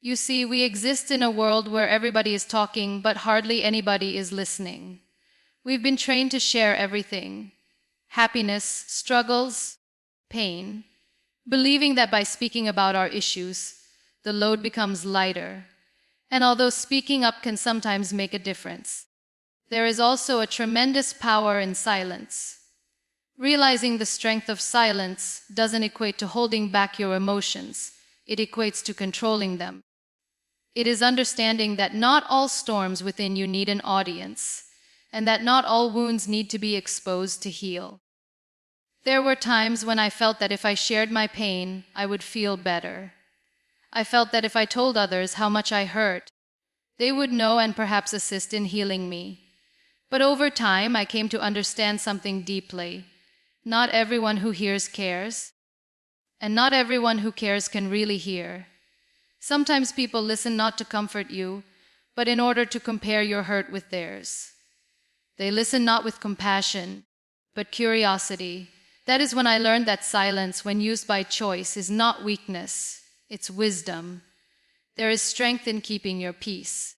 You see, we exist in a world where everybody is talking, but hardly anybody is listening. We've been trained to share everything: happiness, struggles, pain, believing that by speaking about our issues, the load becomes lighter. And although speaking up can sometimes make a difference, there is also a tremendous power in silence. Realizing the strength of silence doesn't equate to holding back your emotions, it equates to controlling them. It is understanding that not all storms within you need an audience, and that not all wounds need to be exposed to heal. There were times when I felt that if I shared my pain, I would feel better. I felt that if I told others how much I hurt, they would know and perhaps assist in healing me. But over time, I came to understand something deeply. Not everyone who hears cares, and not everyone who cares can really hear. Sometimes people listen not to comfort you, but in order to compare your hurt with theirs. They listen not with compassion, but curiosity. That is when I learned that silence, when used by choice, is not weakness, it's wisdom. There is strength in keeping your peace.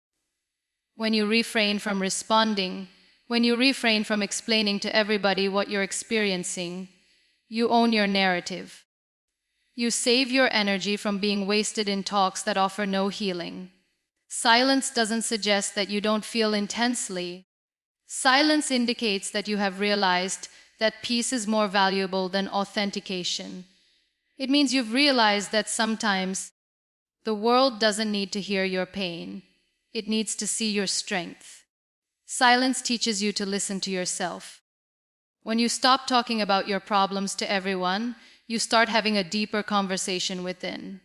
When you refrain from responding, when you refrain from explaining to everybody what you're experiencing, you own your narrative. You save your energy from being wasted in talks that offer no healing. Silence doesn't suggest that you don't feel intensely. Silence indicates that you have realized that peace is more valuable than authentication. It means you've realized that sometimes the world doesn't need to hear your pain. It needs to see your strength. Silence teaches you to listen to yourself. When you stop talking about your problems to everyone, you start having a deeper conversation within.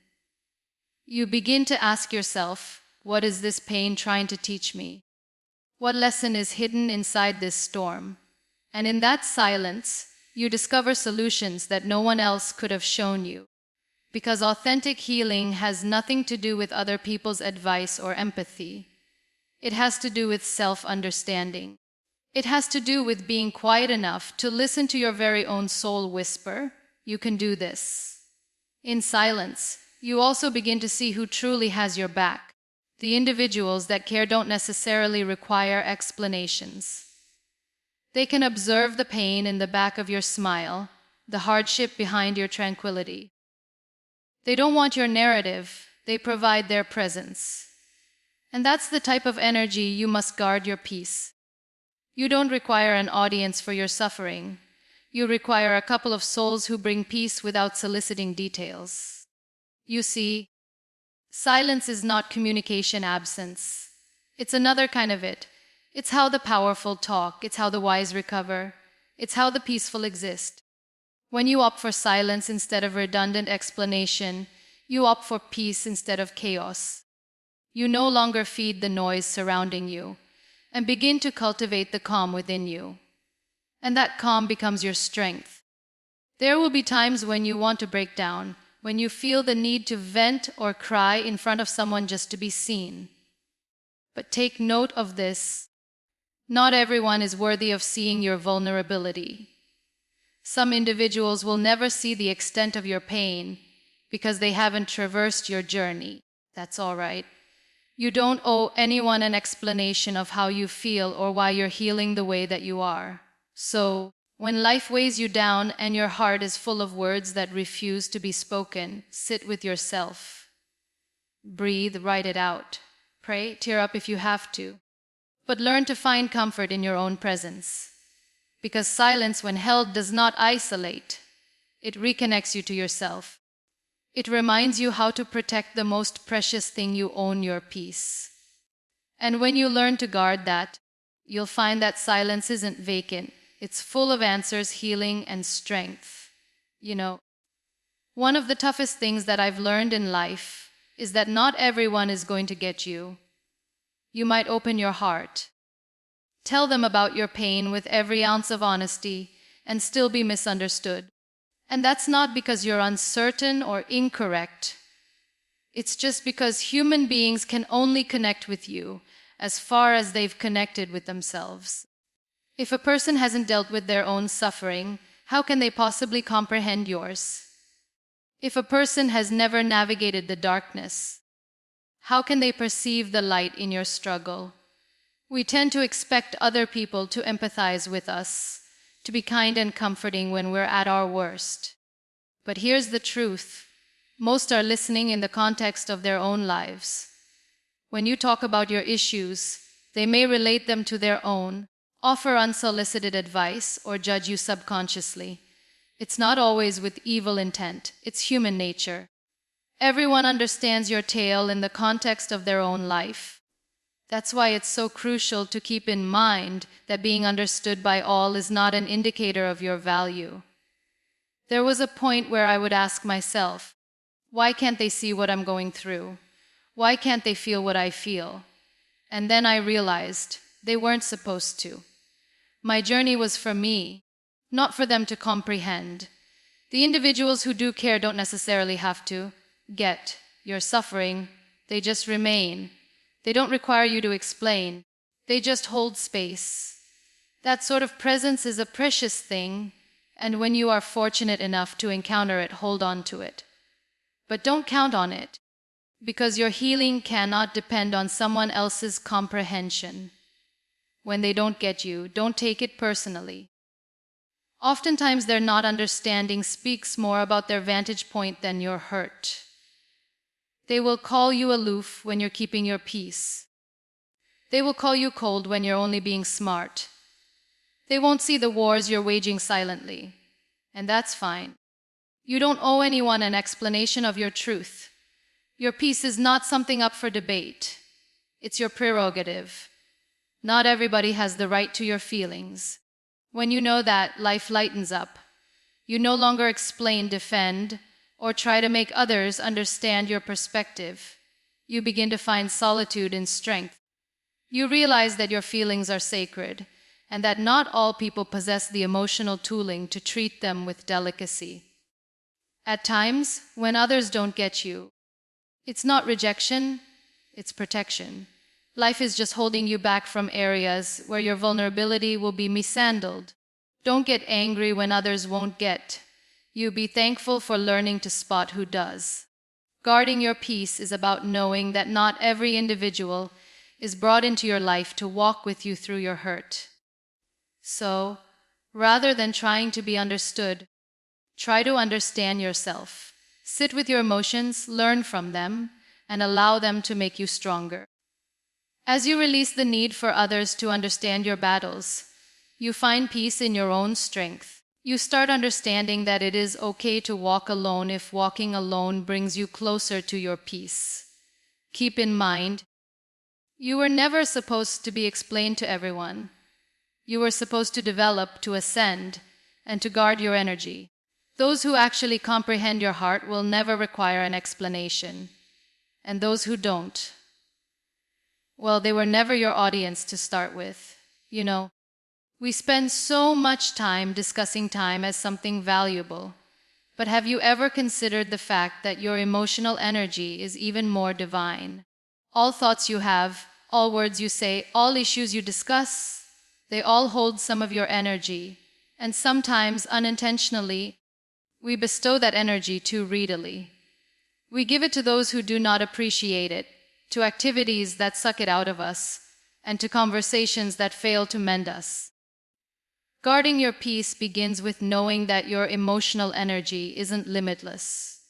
You begin to ask yourself, what is this pain trying to teach me? What lesson is hidden inside this storm? And in that silence, you discover solutions that no one else could have shown you. Because authentic healing has nothing to do with other people's advice or empathy. It has to do with self-understanding. It has to do with being quiet enough to listen to your very own soul whisper, "You can do this." In silence, you also begin to see who truly has your back. The individuals that care don't necessarily require explanations. They can observe the pain in the back of your smile, the hardship behind your tranquility. They don't want your narrative, they provide their presence. And that's the type of energy you must guard your peace. You don't require an audience for your suffering. You require a couple of souls who bring peace without soliciting details. You see, silence is not communication absence. It's another kind of it. It's how the powerful talk, it's how the wise recover, it's how the peaceful exist. When you opt for silence instead of redundant explanation, you opt for peace instead of chaos. You no longer feed the noise surrounding you, and begin to cultivate the calm within you. And that calm becomes your strength. There will be times when you want to break down, when you feel the need to vent or cry in front of someone just to be seen. But take note of this. Not everyone is worthy of seeing your vulnerability. Some individuals will never see the extent of your pain because they haven't traversed your journey. That's all right. You don't owe anyone an explanation of how you feel or why you're healing the way that you are. So, when life weighs you down and your heart is full of words that refuse to be spoken, sit with yourself. Breathe, write it out. Pray, tear up if you have to. But learn to find comfort in your own presence. Because silence, when held, does not isolate. It reconnects you to yourself. It reminds you how to protect the most precious thing you own, your peace. And when you learn to guard that, you'll find that silence isn't vacant. It's full of answers, healing, and strength. You know, one of the toughest things that I've learned in life is that not everyone is going to get you. You might open your heart. Tell them about your pain with every ounce of honesty and still be misunderstood. And that's not because you're uncertain or incorrect. It's just because human beings can only connect with you as far as they've connected with themselves. If a person hasn't dealt with their own suffering, how can they possibly comprehend yours? If a person has never navigated the darkness, How can they perceive the light in your struggle? We tend to expect other people to empathize with us, to be kind and comforting when we're at our worst. But here's the truth. Most are listening in the context of their own lives. When you talk about your issues, they may relate them to their own, offer unsolicited advice, or judge you subconsciously. It's not always with evil intent, it's human nature. Everyone understands your tale in the context of their own life. That's why it's so crucial to keep in mind that being understood by all is not an indicator of your value. There was a point where I would ask myself, why can't they see what I'm going through? Why can't they feel what I feel? And then I realized they weren't supposed to. My journey was for me, not for them to comprehend. The individuals who do care don't necessarily have to get your suffering. They just remain. They don't require you to explain. They just hold space. That sort of presence is a precious thing, and when you are fortunate enough to encounter it, hold on to it. But don't count on it, because your healing cannot depend on someone else's comprehension. When they don't get you, don't take it personally. Oftentimes their not understanding speaks more about their vantage point than your hurt. They will call you aloof when you're keeping your peace. They will call you cold when you're only being smart. They won't see the wars you're waging silently. And that's fine. You don't owe anyone an explanation of your truth. Your peace is not something up for debate. It's your prerogative. Not everybody has the right to your feelings. When you know that, life lightens up. You no longer explain, defend, or try to make others understand your perspective. You begin to find solitude in strength. You realize that your feelings are sacred, and that not all people possess the emotional tooling to treat them with delicacy. At times, when others don't get you, it's not rejection, it's protection. Life is just holding you back from areas where your vulnerability will be mishandled. Don't get angry when others won't get. You be thankful for learning to spot who does. Guarding your peace is about knowing that not every individual is brought into your life to walk with you through your hurt. So, rather than trying to be understood, try to understand yourself. Sit with your emotions, learn from them, and allow them to make you stronger. As you release the need for others to understand your battles, you find peace in your own strength. You start understanding that it is okay to walk alone if walking alone brings you closer to your peace. Keep in mind, you were never supposed to be explained to everyone. You were supposed to develop, to ascend, and to guard your energy. Those who actually comprehend your heart will never require an explanation. And those who don't, well, they were never your audience to start with. You know, we spend so much time discussing time as something valuable. But have you ever considered the fact that your emotional energy is even more divine? All thoughts you have, all words you say, all issues you discuss, they all hold some of your energy. And sometimes, unintentionally, we bestow that energy too readily. We give it to those who do not appreciate it, to activities that suck it out of us, and to conversations that fail to mend us. Guarding your peace begins with knowing that your emotional energy isn't limitless.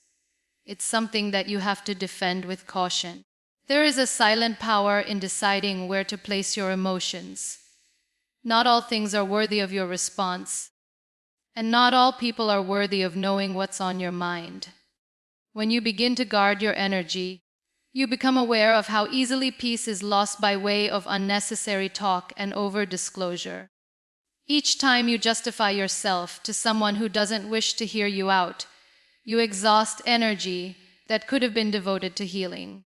It's something that you have to defend with caution. There is a silent power in deciding where to place your emotions. Not all things are worthy of your response, and not all people are worthy of knowing what's on your mind. When you begin to guard your energy, you become aware of how easily peace is lost by way of unnecessary talk and over-disclosure. Each time you justify yourself to someone who doesn't wish to hear you out, you exhaust energy that could have been devoted to healing.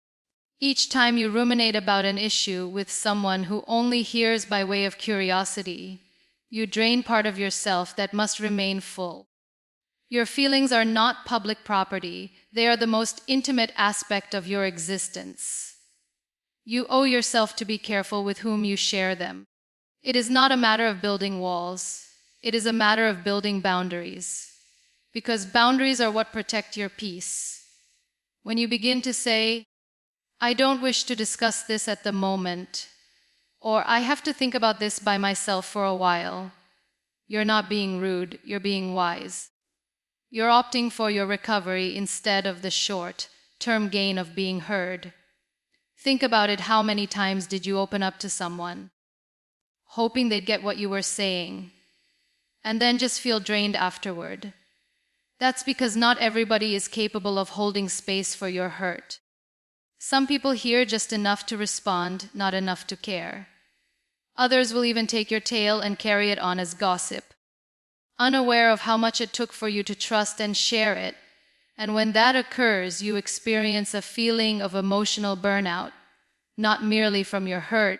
Each time you ruminate about an issue with someone who only hears by way of curiosity, you drain part of yourself that must remain full. Your feelings are not public property. They are the most intimate aspect of your existence. You owe yourself to be careful with whom you share them. It is not a matter of building walls. It is a matter of building boundaries. Because boundaries are what protect your peace. When you begin to say, I don't wish to discuss this at the moment, or I have to think about this by myself for a while. You're not being rude, you're being wise. You're opting for your recovery instead of the short-term gain of being heard. Think about it. How many times did you open up to someone, hoping they'd get what you were saying, and then just feel drained afterward? That's because not everybody is capable of holding space for your hurt. Some people hear just enough to respond, not enough to care. Others will even take your tale and carry it on as gossip, unaware of how much it took for you to trust and share it. And when that occurs, you experience a feeling of emotional burnout, not merely from your hurt,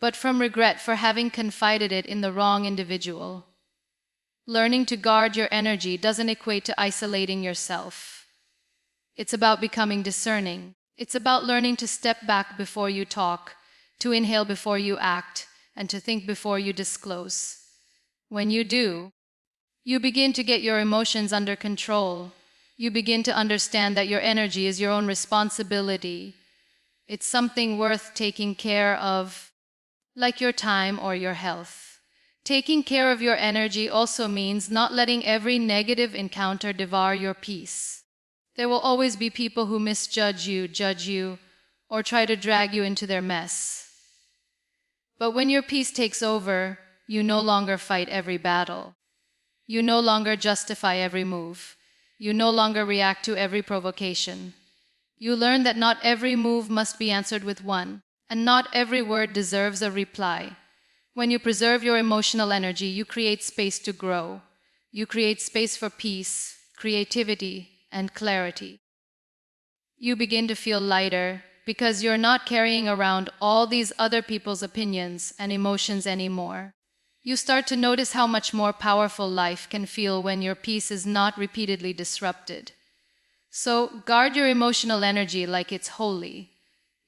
but from regret for having confided it in the wrong individual. Learning to guard your energy doesn't equate to isolating yourself. It's about becoming discerning. It's about learning to step back before you talk, to inhale before you act, and to think before you disclose. When you do, you begin to get your emotions under control. You begin to understand that your energy is your own responsibility. It's something worth taking care of, like your time or your health. Taking care of your energy also means not letting every negative encounter devour your peace. There will always be people who misjudge you, judge you, or try to drag you into their mess. But when your peace takes over, you no longer fight every battle. You no longer justify every move. You no longer react to every provocation. You learn that not every move must be answered with one, and not every word deserves a reply. When you preserve your emotional energy, you create space to grow. You create space for peace, creativity, and clarity. You begin to feel lighter because you're not carrying around all these other people's opinions and emotions anymore. You start to notice how much more powerful life can feel when your peace is not repeatedly disrupted. So guard your emotional energy like it's holy,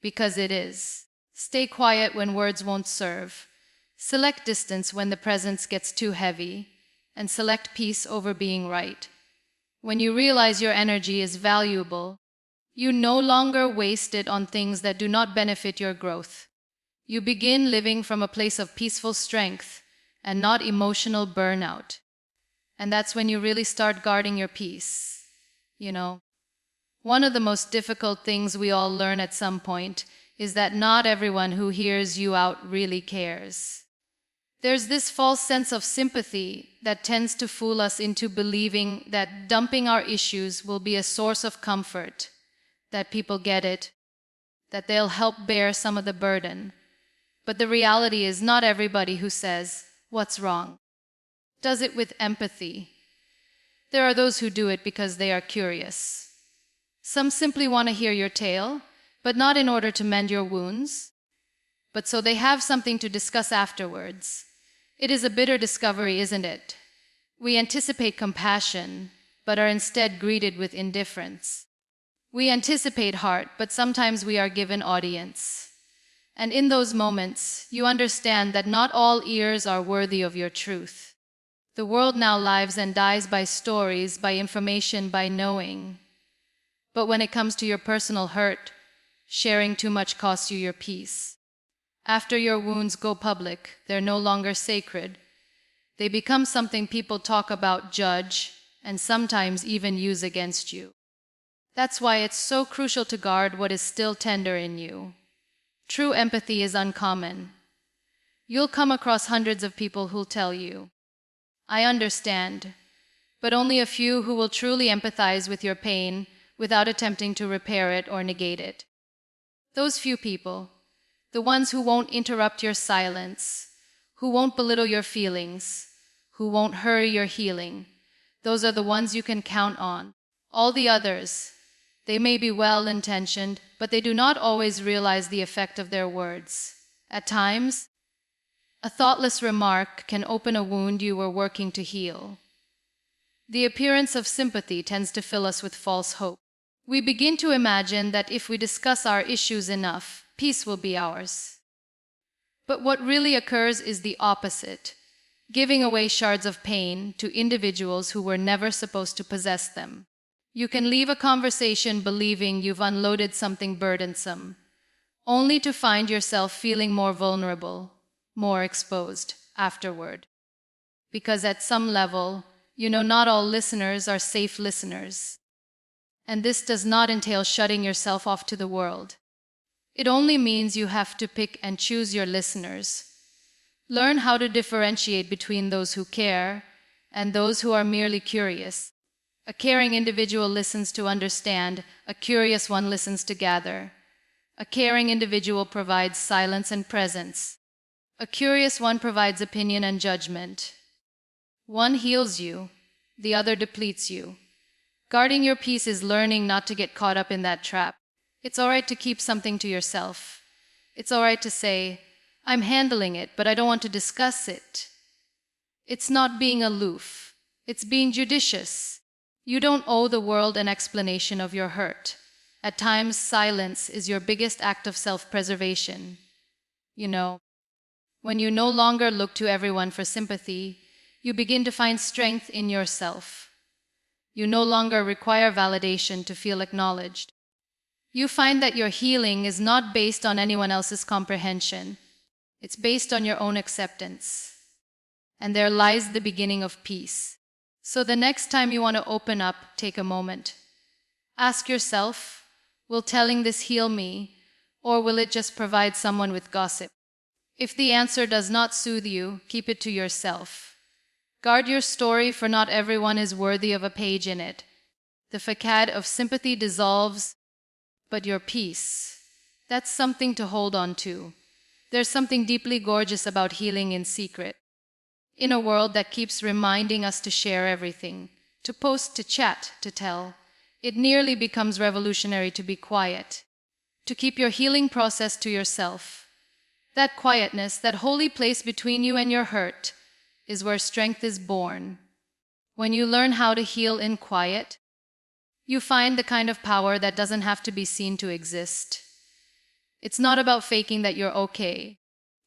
because it is. Stay quiet when words won't serve. Select distance when the presence gets too heavy, and select peace over being right. When you realize your energy is valuable, you no longer waste it on things that do not benefit your growth. You begin living from a place of peaceful strength and not emotional burnout. And that's when you really start guarding your peace. One of the most difficult things we all learn at some point is that not everyone who hears you out really cares. There's this false sense of sympathy that tends to fool us into believing that dumping our issues will be a source of comfort, that people get it, that they'll help bear some of the burden. But the reality is not everybody who says, "What's wrong?" does it with empathy. There are those who do it because they are curious. Some simply want to hear your tale, but not in order to mend your wounds, but so they have something to discuss afterwards. It is a bitter discovery, isn't it? We anticipate compassion, but are instead greeted with indifference. We anticipate heart, but sometimes we are given audience. And in those moments, you understand that not all ears are worthy of your truth. The world now lives and dies by stories, by information, by knowing. But when it comes to your personal hurt, sharing too much costs you your peace. After your wounds go public, they're no longer sacred. They become something people talk about, judge, and sometimes even use against you. That's why it's so crucial to guard what is still tender in you. True empathy is uncommon. You'll come across hundreds of people who'll tell you, "I understand," but only a few who will truly empathize with your pain without attempting to repair it or negate it. Those few people, the ones who won't interrupt your silence, who won't belittle your feelings, who won't hurry your healing, those are the ones you can count on. All the others, they may be well-intentioned, but they do not always realize the effect of their words. At times, a thoughtless remark can open a wound you were working to heal. The appearance of sympathy tends to fill us with false hope. We begin to imagine that if we discuss our issues enough, peace will be ours. But what really occurs is the opposite, giving away shards of pain to individuals who were never supposed to possess them. You can leave a conversation believing you've unloaded something burdensome, only to find yourself feeling more vulnerable, more exposed afterward. Because at some level, not all listeners are safe listeners. And this does not entail shutting yourself off to the world. It only means you have to pick and choose your listeners. Learn how to differentiate between those who care and those who are merely curious. A caring individual listens to understand, a curious one listens to gather. A caring individual provides silence and presence. A curious one provides opinion and judgment. One heals you, the other depletes you. Guarding your peace is learning not to get caught up in that trap. It's all right to keep something to yourself. It's all right to say, I'm handling it, but I don't want to discuss it. It's not being aloof. It's being judicious. You don't owe the world an explanation of your hurt. At times, silence is your biggest act of self-preservation. When you no longer look to everyone for sympathy, you begin to find strength in yourself. You no longer require validation to feel acknowledged. You find that your healing is not based on anyone else's comprehension. It's based on your own acceptance. And there lies the beginning of peace. So the next time you want to open up, take a moment. Ask yourself, will telling this heal me, or will it just provide someone with gossip? If the answer does not soothe you, keep it to yourself. Guard your story, for not everyone is worthy of a page in it. The facade of sympathy dissolves, but your peace, that's something to hold on to. There's something deeply gorgeous about healing in secret. In a world that keeps reminding us to share everything, to post, to chat, to tell, it nearly becomes revolutionary to be quiet, to keep your healing process to yourself. That quietness, that holy place between you and your hurt, is where strength is born. When you learn how to heal in quiet, you find the kind of power that doesn't have to be seen to exist. It's not about faking that you're okay.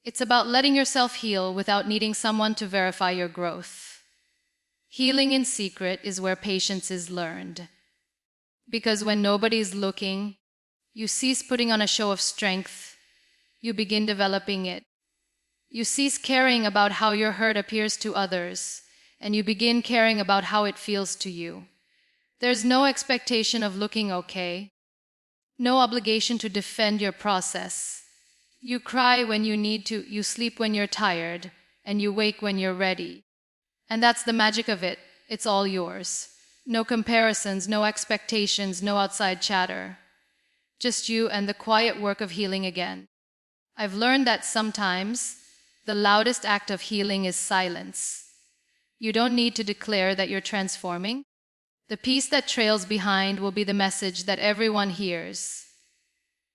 It's about letting yourself heal without needing someone to verify your growth. Healing in secret is where patience is learned. Because when nobody's looking, you cease putting on a show of strength. You begin developing it. You cease caring about how your hurt appears to others, and you begin caring about how it feels to you. There's no expectation of looking okay, no obligation to defend your process. You cry when you need to, you sleep when you're tired, and you wake when you're ready. And that's the magic of it. It's all yours. No comparisons, no expectations, no outside chatter. Just you and the quiet work of healing again. I've learned that sometimes the loudest act of healing is silence. You don't need to declare that you're transforming. The piece that trails behind will be the message that everyone hears.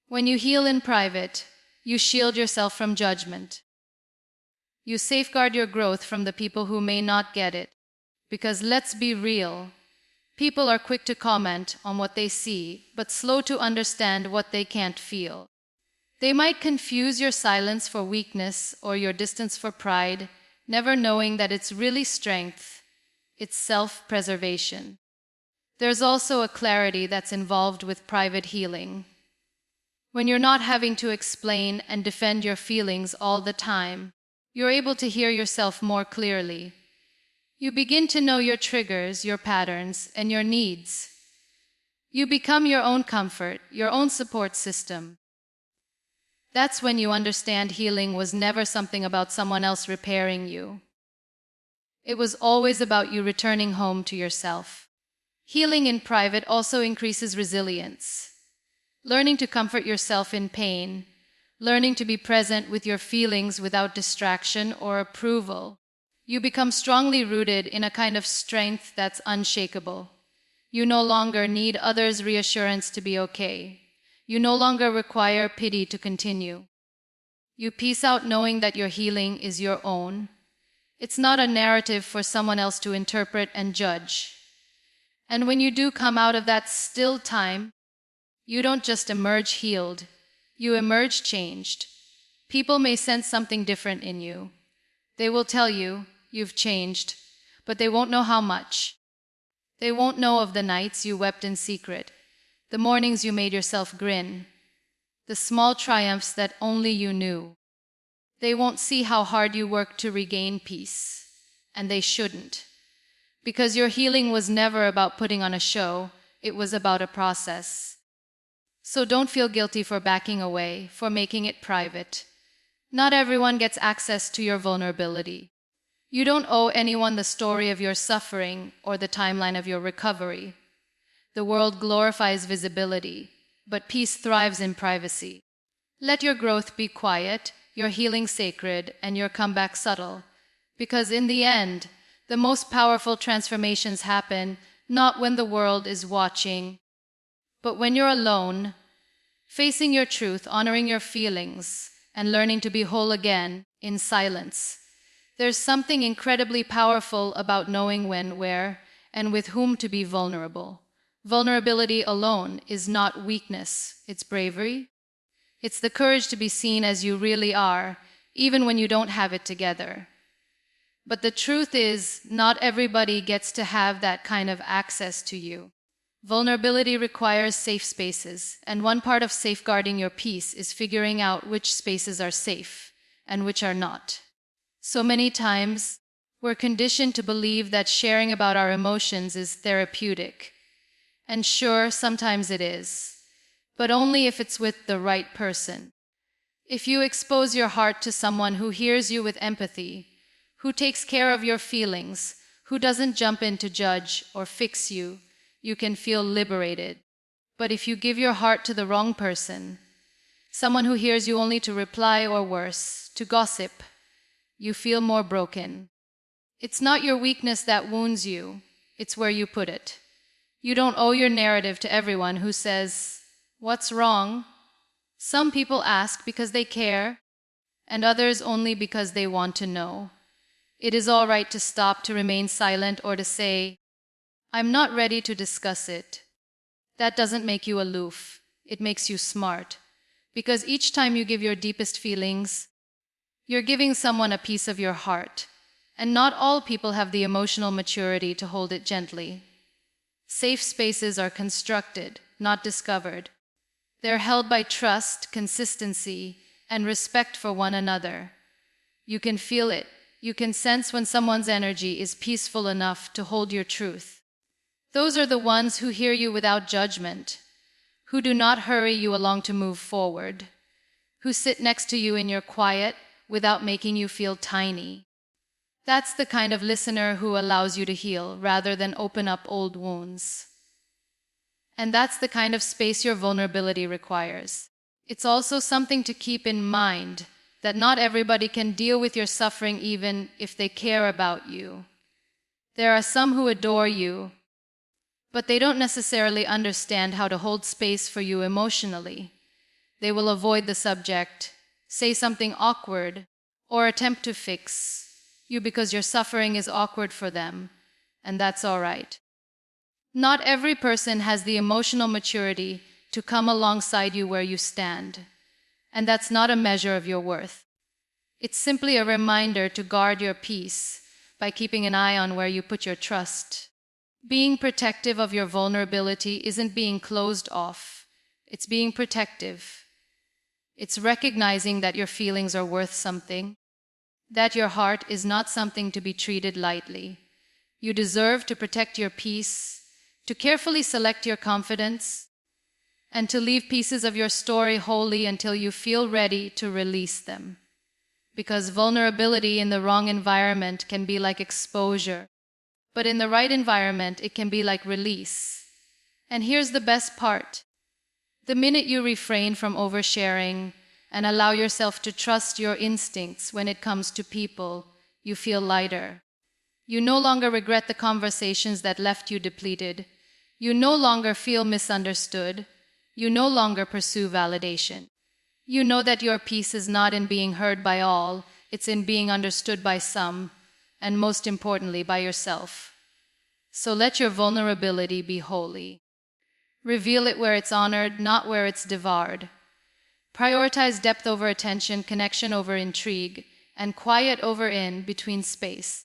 When you heal in private, you shield yourself from judgment. You safeguard your growth from the people who may not get it. Because let's be real, people are quick to comment on what they see, but slow to understand what they can't feel. They might confuse your silence for weakness or your distance for pride, never knowing that it's really strength. It's self-preservation. There's also a clarity that's involved with private healing. When you're not having to explain and defend your feelings all the time, you're able to hear yourself more clearly. You begin to know your triggers, your patterns, and your needs. You become your own comfort, your own support system. That's when you understand healing was never something about someone else repairing you. It was always about you returning home to yourself. Healing in private also increases resilience. Learning to comfort yourself in pain, learning to be present with your feelings without distraction or approval. You become strongly rooted in a kind of strength that's unshakable. You no longer need others' reassurance to be okay. You no longer require pity to continue. You peace out knowing that your healing is your own. It's not a narrative for someone else to interpret and judge. And when you do come out of that still time, you don't just emerge healed, you emerge changed. People may sense something different in you. They will tell you you've changed, but they won't know how much. They won't know of the nights you wept in secret, the mornings you made yourself grin, the small triumphs that only you knew. They won't see how hard you worked to regain peace, and they shouldn't, because your healing was never about putting on a show, it was about a process. So don't feel guilty for backing away, for making it private. Not everyone gets access to your vulnerability. You don't owe anyone the story of your suffering or the timeline of your recovery. The world glorifies visibility, but peace thrives in privacy. Let your growth be quiet, your healing sacred, and your comeback subtle, because in the end, the most powerful transformations happen not when the world is watching, but when you're alone, facing your truth, honoring your feelings, and learning to be whole again in silence. There's something incredibly powerful about knowing when, where, and with whom to be vulnerable. Vulnerability alone is not weakness, it's bravery. It's the courage to be seen as you really are, even when you don't have it together. But the truth is, not everybody gets to have that kind of access to you. Vulnerability requires safe spaces, and one part of safeguarding your peace is figuring out which spaces are safe and which are not. So many times, we're conditioned to believe that sharing about our emotions is therapeutic. And sure, sometimes it is, but only if it's with the right person. If you expose your heart to someone who hears you with empathy, who takes care of your feelings, who doesn't jump in to judge or fix you, you can feel liberated. But if you give your heart to the wrong person, someone who hears you only to reply or worse, to gossip, you feel more broken. It's not your weakness that wounds you, it's where you put it. You don't owe your narrative to everyone who says, "What's wrong?" Some people ask because they care, and others only because they want to know. It is all right to stop, to remain silent, or to say, "I'm not ready to discuss it." That doesn't make you aloof, it makes you smart. Because each time you give your deepest feelings, you're giving someone a piece of your heart, and not all people have the emotional maturity to hold it gently. Safe spaces are constructed, not discovered. They're held by trust, consistency, and respect for one another. You can feel it. You can sense when someone's energy is peaceful enough to hold your truth. Those are the ones who hear you without judgment, who do not hurry you along to move forward, who sit next to you in your quiet without making you feel tiny. That's the kind of listener who allows you to heal rather than open up old wounds. And that's the kind of space your vulnerability requires. It's also something to keep in mind, that not everybody can deal with your suffering even if they care about you. There are some who adore you, but they don't necessarily understand how to hold space for you emotionally. They will avoid the subject, say something awkward, or attempt to fix you because your suffering is awkward for them, and that's all right. Not every person has the emotional maturity to come alongside you where you stand, and that's not a measure of your worth. It's simply a reminder to guard your peace by keeping an eye on where you put your trust. Being protective of your vulnerability isn't being closed off, it's being protective. It's recognizing that your feelings are worth something, that your heart is not something to be treated lightly. You deserve to protect your peace, to carefully select your confidence, and to leave pieces of your story wholly until you feel ready to release them. Because vulnerability in the wrong environment can be like exposure, but in the right environment it can be like release. And here's the best part. The minute you refrain from oversharing and allow yourself to trust your instincts when it comes to people, you feel lighter. You no longer regret the conversations that left you depleted. You no longer feel misunderstood. You no longer pursue validation. You know that your peace is not in being heard by all, it's in being understood by some, and most importantly, by yourself. So let your vulnerability be holy. Reveal it where it's honored, not where it's devoured. Prioritize depth over attention, connection over intrigue, and quiet over in between space.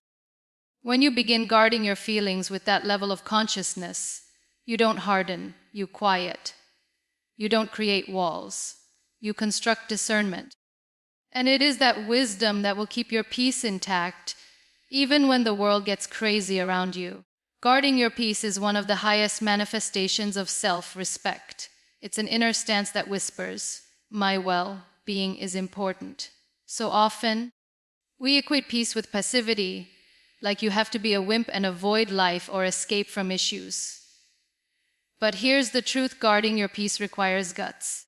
When you begin guarding your feelings with that level of consciousness, you don't harden, you quiet. You don't create walls, you construct discernment. And it is that wisdom that will keep your peace intact, even when the world gets crazy around you. Guarding your peace is one of the highest manifestations of self-respect. It's an inner stance that whispers, my well-being is important. So often, we equate peace with passivity, like you have to be a wimp and avoid life or escape from issues. But here's the truth: guarding your peace requires guts.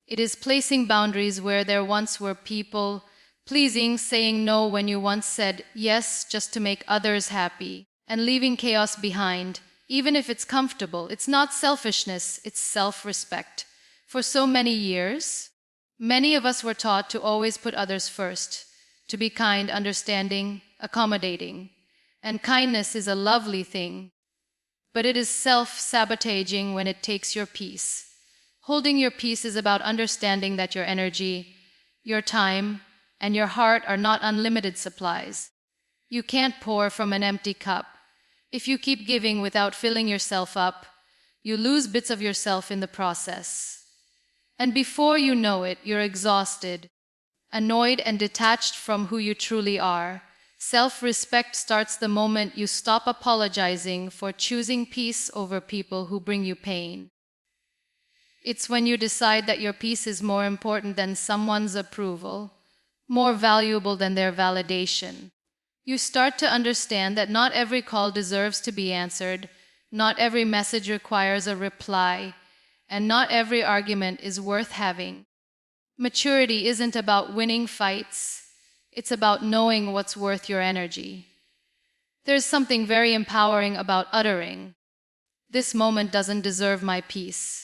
It is placing boundaries where there once were people, pleasing, saying no when you once said yes just to make others happy, and leaving chaos behind, even if it's comfortable. It's not selfishness, it's self-respect. For so many years, many of us were taught to always put others first, to be kind, understanding, accommodating. And kindness is a lovely thing, but it is self-sabotaging when it takes your peace. Holding your peace is about understanding that your energy, your time, and your heart are not unlimited supplies. You can't pour from an empty cup. If you keep giving without filling yourself up, you lose bits of yourself in the process. And before you know it, you're exhausted, annoyed, and detached from who you truly are. Self-respect starts the moment you stop apologizing for choosing peace over people who bring you pain. It's when you decide that your peace is more important than someone's approval, more valuable than their validation. You start to understand that not every call deserves to be answered, not every message requires a reply, and not every argument is worth having. Maturity isn't about winning fights, it's about knowing what's worth your energy. There's something very empowering about uttering, "This moment doesn't deserve my peace."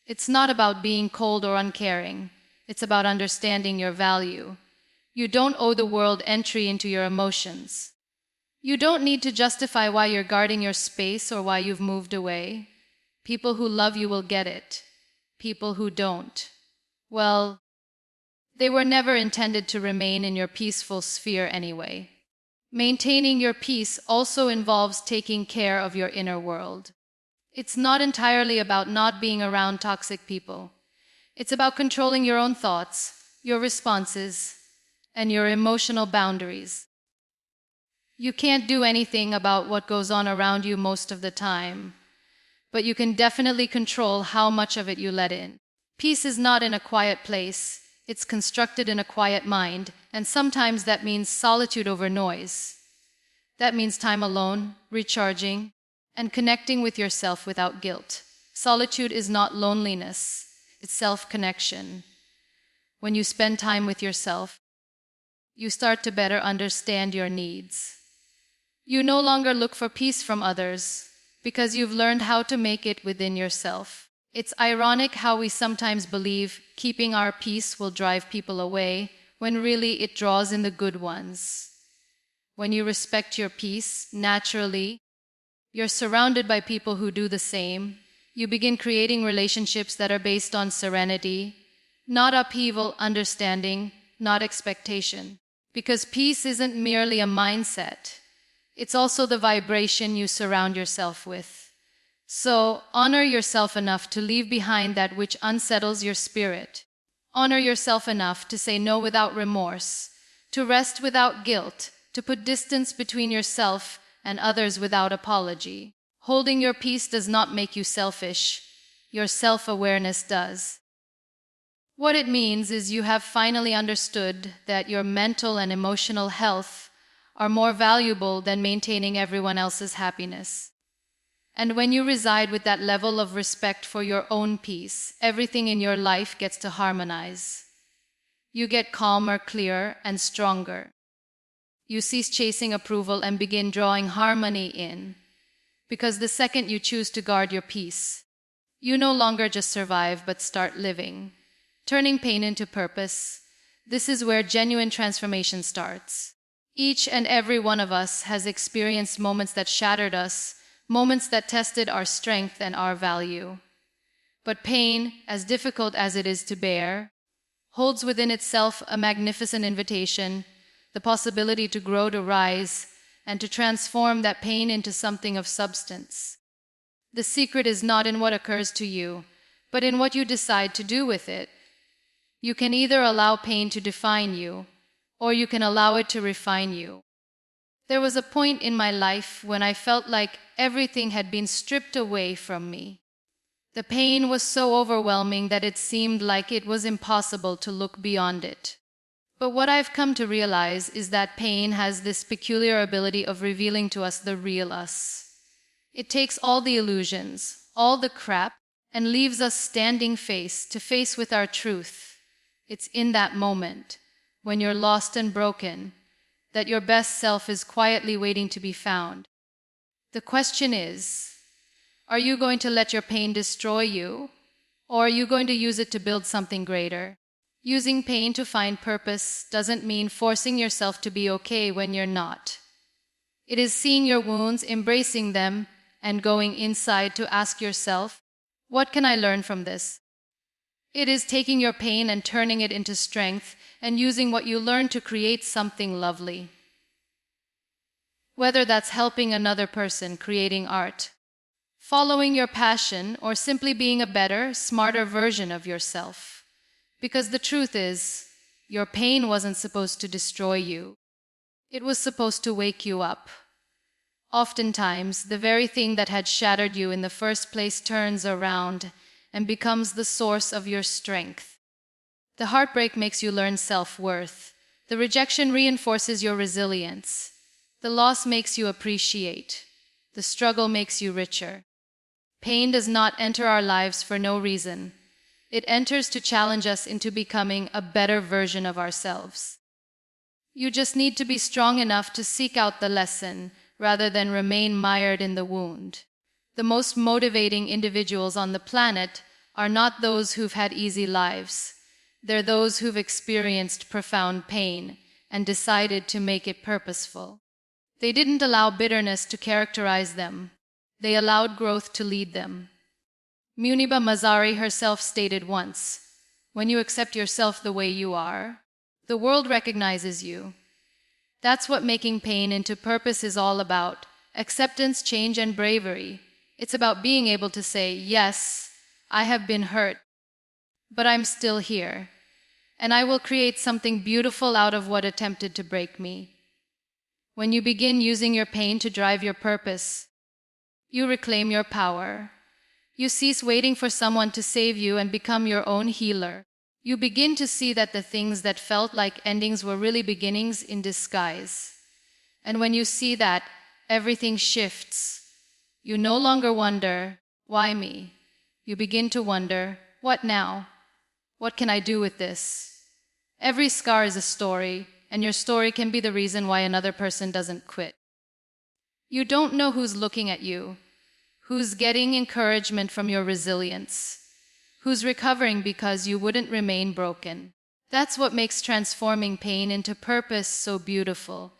It's not about being cold or uncaring, it's about understanding your value. You don't owe the world entry into your emotions. You don't need to justify why you're guarding your space or why you've moved away. People who love you will get it. People who don't, well, they were never intended to remain in your peaceful sphere anyway. Maintaining your peace also involves taking care of your inner world. It's not entirely about not being around toxic people. It's about controlling your own thoughts, your responses, and your emotional boundaries. You can't do anything about what goes on around you most of the time, but you can definitely control how much of it you let in. Peace is not in a quiet place, it's constructed in a quiet mind, and sometimes that means solitude over noise. That means time alone, recharging, and connecting with yourself without guilt. Solitude is not loneliness, it's self-connection. When you spend time with yourself, you start to better understand your needs. You no longer look for peace from others because you've learned how to make it within yourself. It's ironic how we sometimes believe keeping our peace will drive people away when really it draws in the good ones. When you respect your peace, naturally, you're surrounded by people who do the same. You begin creating relationships that are based on serenity, not upheaval, understanding, not expectation. Because peace isn't merely a mindset, it's also the vibration you surround yourself with. So, honor yourself enough to leave behind that which unsettles your spirit. Honor yourself enough to say no without remorse, to rest without guilt, to put distance between yourself and others without apology. Holding your peace does not make you selfish. Your self-awareness does. What it means is you have finally understood that your mental and emotional health are more valuable than maintaining everyone else's happiness. And when you reside with that level of respect for your own peace, everything in your life gets to harmonize. You get calmer, clearer, and stronger. You cease chasing approval and begin drawing harmony in. Because the second you choose to guard your peace, you no longer just survive but start living. Turning pain into purpose, this is where genuine transformation starts. Each and every one of us has experienced moments that shattered us, moments that tested our strength and our value. But pain, as difficult as it is to bear, holds within itself a magnificent invitation, the possibility to grow, to rise, and to transform that pain into something of substance. The secret is not in what occurs to you, but in what you decide to do with it. You can either allow pain to define you, or you can allow it to refine you. There was a point in my life when I felt like everything had been stripped away from me. The pain was so overwhelming that it seemed like it was impossible to look beyond it. But what I've come to realize is that pain has this peculiar ability of revealing to us the real us. It takes all the illusions, all the crap, and leaves us standing face to face with our truth. It's in that moment, when you're lost and broken, that your best self is quietly waiting to be found. The question is, are you going to let your pain destroy you, or are you going to use it to build something greater? Using pain to find purpose doesn't mean forcing yourself to be okay when you're not. It is seeing your wounds, embracing them, and going inside to ask yourself, what can I learn from this? It is taking your pain and turning it into strength and using what you learn to create something lovely. Whether that's helping another person, creating art, following your passion, or simply being a better, smarter version of yourself. Because the truth is, your pain wasn't supposed to destroy you. It was supposed to wake you up. Oftentimes, the very thing that had shattered you in the first place turns around and becomes the source of your strength. The heartbreak makes you learn self-worth. The rejection reinforces your resilience. The loss makes you appreciate. The struggle makes you richer. Pain does not enter our lives for no reason. It enters to challenge us into becoming a better version of ourselves. You just need to be strong enough to seek out the lesson rather than remain mired in the wound. The most motivating individuals on the planet are not those who've had easy lives. They're those who've experienced profound pain and decided to make it purposeful. They didn't allow bitterness to characterize them. They allowed growth to lead them. Muniba Mazari herself stated once, "When you accept yourself the way you are, the world recognizes you." That's what making pain into purpose is all about: acceptance, change, and bravery. It's about being able to say, yes, I have been hurt, but I'm still here, and I will create something beautiful out of what attempted to break me. When you begin using your pain to drive your purpose, you reclaim your power. You cease waiting for someone to save you and become your own healer. You begin to see that the things that felt like endings were really beginnings in disguise. And when you see that, everything shifts. You no longer wonder, why me? You begin to wonder, what now? What can I do with this? Every scar is a story, and your story can be the reason why another person doesn't quit. You don't know who's looking at you, who's getting encouragement from your resilience, who's recovering because you wouldn't remain broken. That's what makes transforming pain into purpose so beautiful.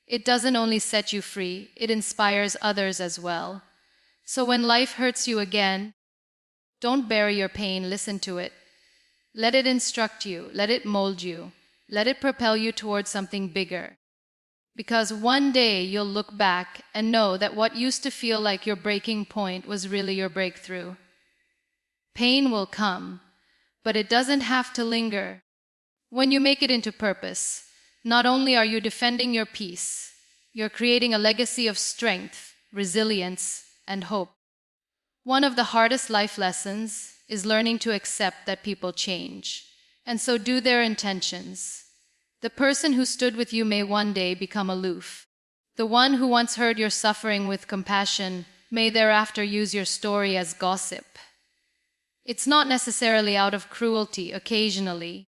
It doesn't only set you free, it inspires others as well. So when life hurts you again, don't bury your pain, listen to it. Let it instruct you, let it mold you, let it propel you towards something bigger. Because one day you'll look back and know that what used to feel like your breaking point was really your breakthrough. Pain will come, but it doesn't have to linger. When you make it into purpose, not only are you defending your peace, you're creating a legacy of strength, resilience, and hope. One of the hardest life lessons is learning to accept that people change, and so do their intentions. The person who stood with you may one day become aloof. The one who once heard your suffering with compassion may thereafter use your story as gossip. It's not necessarily out of cruelty. Occasionally,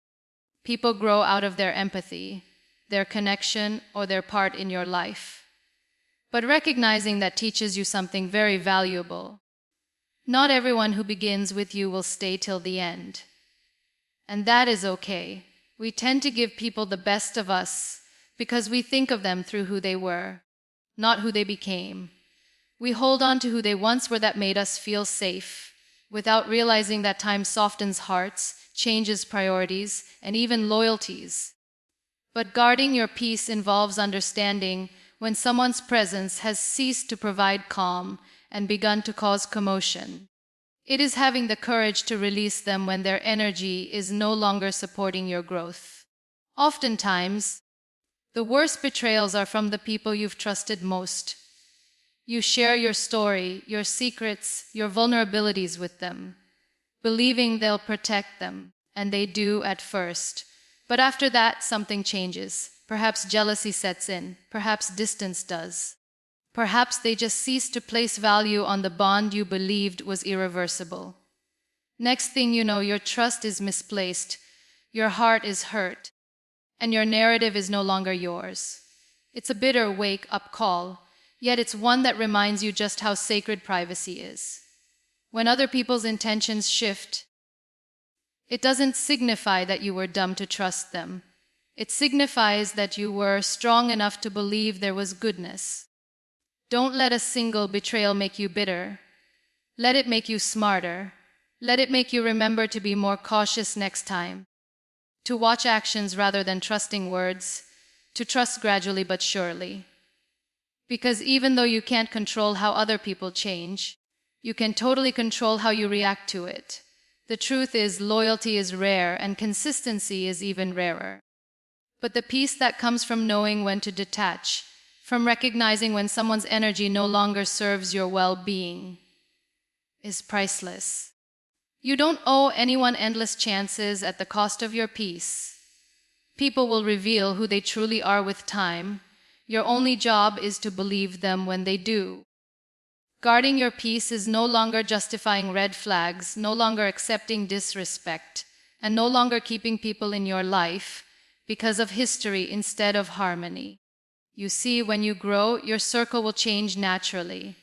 people grow out of their empathy, their connection, or their part in your life. But recognizing that teaches you something very valuable. Not everyone who begins with you will stay till the end. And that is okay. We tend to give people the best of us because we think of them through who they were, not who they became. We hold on to who they once were that made us feel safe, without realizing that time softens hearts, changes priorities, and even loyalties. But guarding your peace involves understanding when someone's presence has ceased to provide calm and begun to cause commotion. It is having the courage to release them when their energy is no longer supporting your growth. Oftentimes, the worst betrayals are from the people you've trusted most. You share your story, your secrets, your vulnerabilities with them, believing they'll protect them, and they do at first. But after that, something changes. Perhaps jealousy sets in, perhaps distance does. Perhaps they just cease to place value on the bond you believed was irreversible. Next thing you know, your trust is misplaced, your heart is hurt, and your narrative is no longer yours. It's a bitter wake-up call, yet it's one that reminds you just how sacred privacy is. When other people's intentions shift, it doesn't signify that you were dumb to trust them. It signifies that you were strong enough to believe there was goodness. Don't let a single betrayal make you bitter. Let it make you smarter. Let it make you remember to be more cautious next time, to watch actions rather than trusting words, to trust gradually but surely. Because even though you can't control how other people change, you can totally control how you react to it. The truth is, loyalty is rare and consistency is even rarer. But the peace that comes from knowing when to detach, from recognizing when someone's energy no longer serves your well-being, is priceless. You don't owe anyone endless chances at the cost of your peace. People will reveal who they truly are with time. Your only job is to believe them when they do. Guarding your peace is no longer justifying red flags, no longer accepting disrespect, and no longer keeping people in your life because of history instead of harmony. You see, when you grow, your circle will change naturally.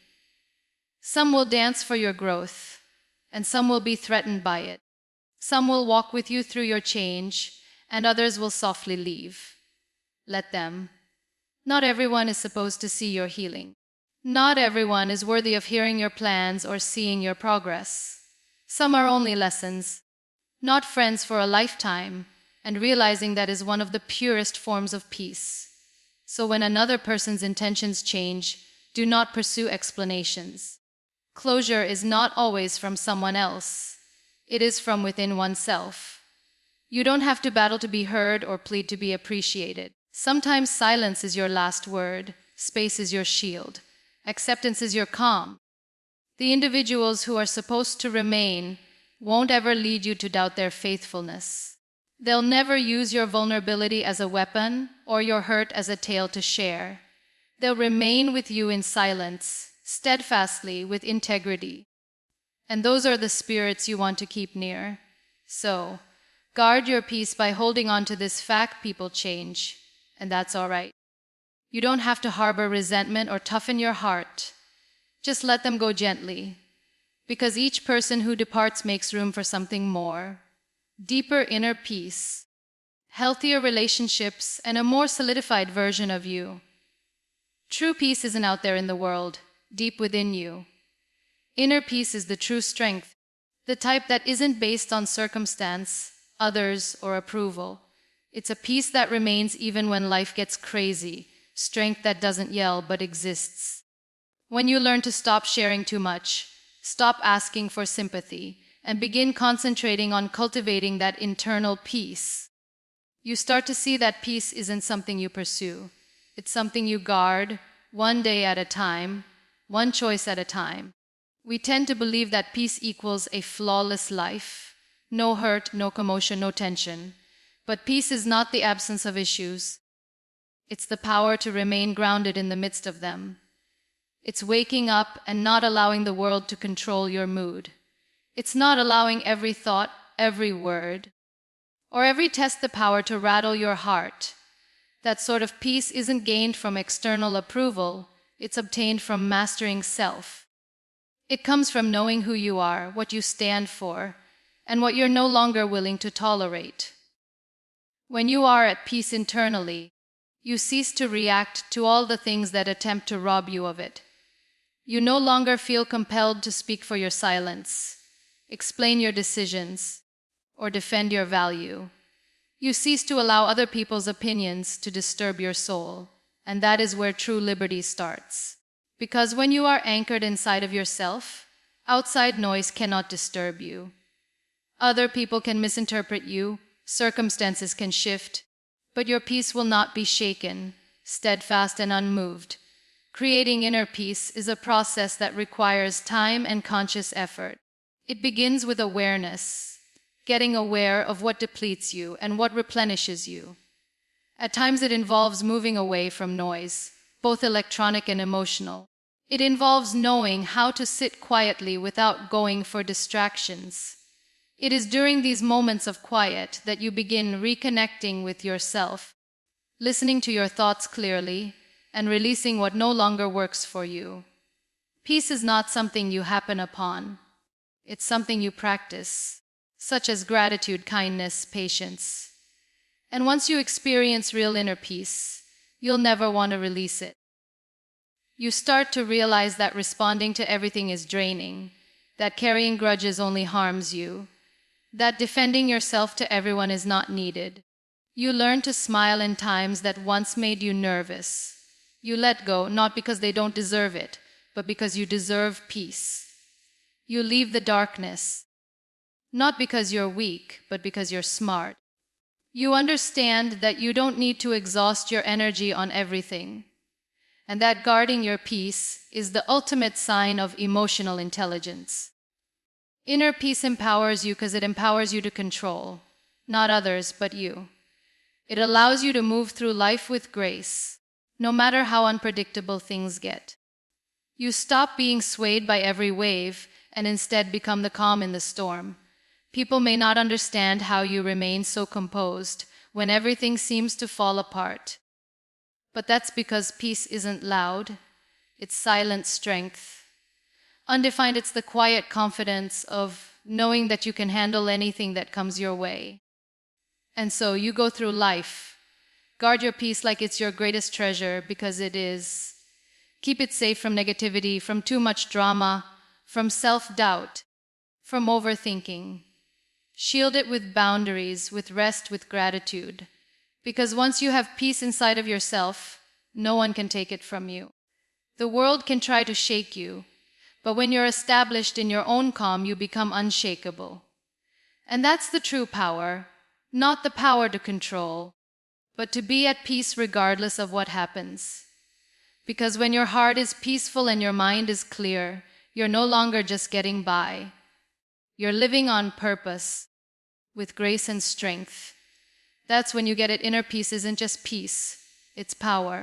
Some will dance for your growth, and some will be threatened by it. Some will walk with you through your change, and others will softly leave. Let them. Not everyone is supposed to see your healing. Not everyone is worthy of hearing your plans or seeing your progress. Some are only lessons, not friends for a lifetime, and realizing that is one of the purest forms of peace. So when another person's intentions change, do not pursue explanations. Closure is not always from someone else. It is from within oneself. You don't have to battle to be heard or plead to be appreciated. Sometimes silence is your last word, space is your shield, acceptance is your calm. The individuals who are supposed to remain won't ever lead you to doubt their faithfulness. They'll never use your vulnerability as a weapon or your hurt as a tale to share. They'll remain with you in silence, steadfastly, with integrity. And those are the spirits you want to keep near. So, guard your peace by holding on to this fact: people change, and that's all right. You don't have to harbor resentment or toughen your heart. Just let them go gently, because each person who departs makes room for something more. Deeper inner peace, healthier relationships, and a more solidified version of you. True peace isn't out there in the world, deep within you. Inner peace is the true strength, the type that isn't based on circumstance, others, or approval. It's a peace that remains even when life gets crazy, strength that doesn't yell but exists. When you learn to stop sharing too much, stop asking for sympathy, and begin concentrating on cultivating that internal peace, you start to see that peace isn't something you pursue. It's something you guard, one day at a time, one choice at a time. We tend to believe that peace equals a flawless life. No hurt, no commotion, no tension. But peace is not the absence of issues. It's the power to remain grounded in the midst of them. It's waking up and not allowing the world to control your mood. It's not allowing every thought, every word, or every test the power to rattle your heart. That sort of peace isn't gained from external approval. It's obtained from mastering self. It comes from knowing who you are, what you stand for, and what you're no longer willing to tolerate. When you are at peace internally, you cease to react to all the things that attempt to rob you of it. You no longer feel compelled to speak for your silence, explain your decisions, or defend your value. You cease to allow other people's opinions to disturb your soul. And that is where true liberty starts. Because when you are anchored inside of yourself, outside noise cannot disturb you. Other people can misinterpret you, circumstances can shift, but your peace will not be shaken, steadfast and unmoved. Creating inner peace is a process that requires time and conscious effort. It begins with awareness, getting aware of what depletes you and what replenishes you. At times it involves moving away from noise, both electronic and emotional. It involves knowing how to sit quietly without going for distractions. It is during these moments of quiet that you begin reconnecting with yourself, listening to your thoughts clearly, and releasing what no longer works for you. Peace is not something you happen upon. It's something you practice, such as gratitude, kindness, patience. And once you experience real inner peace, you'll never want to release it. You start to realize that responding to everything is draining, that carrying grudges only harms you, that defending yourself to everyone is not needed. You learn to smile in times that once made you nervous. You let go, not because they don't deserve it, but because you deserve peace. You leave the darkness, not because you're weak, but because you're smart. You understand that you don't need to exhaust your energy on everything, and that guarding your peace is the ultimate sign of emotional intelligence. Inner peace empowers you because it empowers you to control, not others, but you. It allows you to move through life with grace, no matter how unpredictable things get. You stop being swayed by every wave and instead become the calm in the storm. People may not understand how you remain so composed when everything seems to fall apart. But that's because peace isn't loud, it's silent strength. Undefined, it's the quiet confidence of knowing that you can handle anything that comes your way. And so you go through life. Guard your peace like it's your greatest treasure, because it is. Keep it safe from negativity, from too much drama, from self-doubt, from overthinking. Shield it with boundaries, with rest, with gratitude. Because once you have peace inside of yourself, no one can take it from you. The world can try to shake you, but when you're established in your own calm, you become unshakable. And that's the true power, not the power to control, but to be at peace regardless of what happens. Because when your heart is peaceful and your mind is clear, you're no longer just getting by. You're living on purpose, with grace and strength. That's when you get it. Inner peace isn't just peace, it's power.